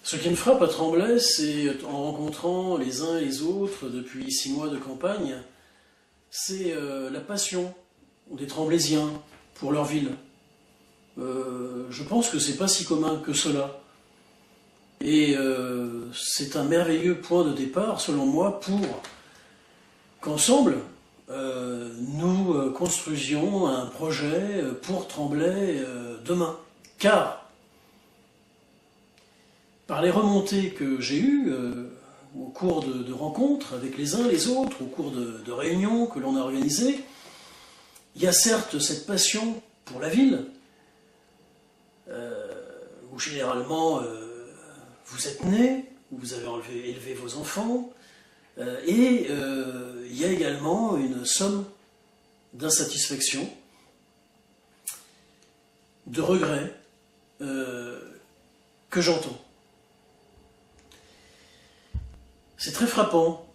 Ce qui me frappe à Tremblay, c'est en rencontrant les uns et les autres depuis 6 mois de campagne, c'est la passion des Tremblaysiens pour leur ville. Je pense que c'est pas si commun que cela. Et c'est un merveilleux point de départ, selon moi, pour qu'ensemble, nous construisions un projet pour Tremblay demain. Car, par les remontées que j'ai eues au cours de rencontres avec les uns les autres, au cours de réunions que l'on a organisées, il y a certes cette passion pour la ville, où généralement vous êtes né, où vous avez élevé vos enfants, et il y a également une somme d'insatisfaction, de regrets que j'entends. C'est très frappant.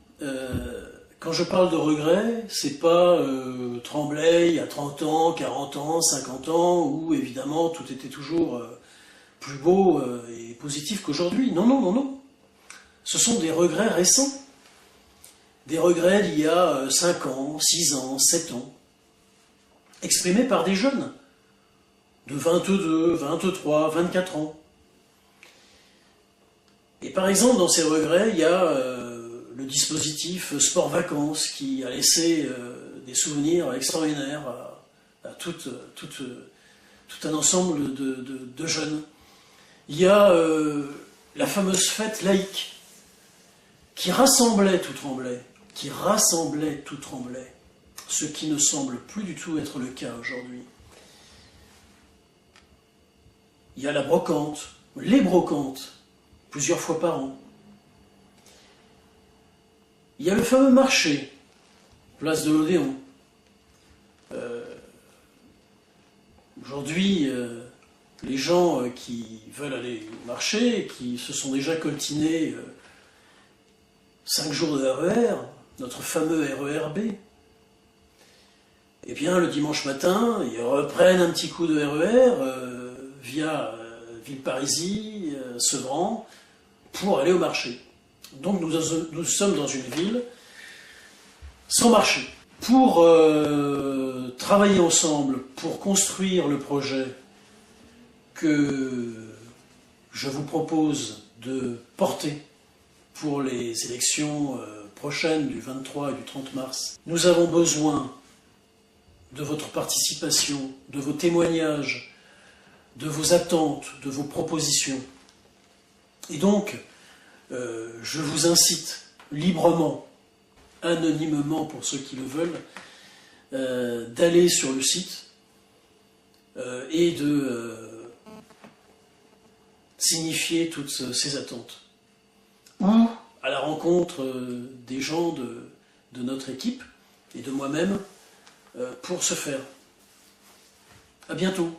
Quand je parle de regrets, c'est pas Tremblay il y a 30 ans, 40 ans, 50 ans, où évidemment tout était toujours plus beau et positif qu'aujourd'hui. Non, non, non, non. Ce sont des regrets récents. Des regrets d'il y a 5 ans, 6 ans, 7 ans, exprimés par des jeunes de 22, 23, 24 ans. Et par exemple, dans ces regrets, il y a le dispositif sport-vacances qui a laissé des souvenirs extraordinaires à tout un ensemble de jeunes. Il y a la fameuse fête laïque qui rassemblait tout Tremblay, ce qui ne semble plus du tout être le cas aujourd'hui. Il y a la brocante, les brocantes, plusieurs fois par an. Il y a le fameux marché, place de l'Odéon. Aujourd'hui, les gens qui veulent aller marcher, qui se sont déjà coltinés 5 jours de RER, notre fameux RERB, eh bien, le dimanche matin, ils reprennent un petit coup de RER via Villeparisis, Sevran, pour aller au marché. Donc nous sommes dans une ville sans marché. Pour travailler ensemble, pour construire le projet que je vous propose de porter pour les élections prochaines du 23 et du 30 mars, nous avons besoin de votre participation, de vos témoignages, de vos attentes, de vos propositions. Et donc, je vous incite librement, anonymement pour ceux qui le veulent, d'aller sur le site et de signifier toutes ces attentes. Ou à la rencontre des gens de notre équipe et de moi-même pour ce faire. À bientôt.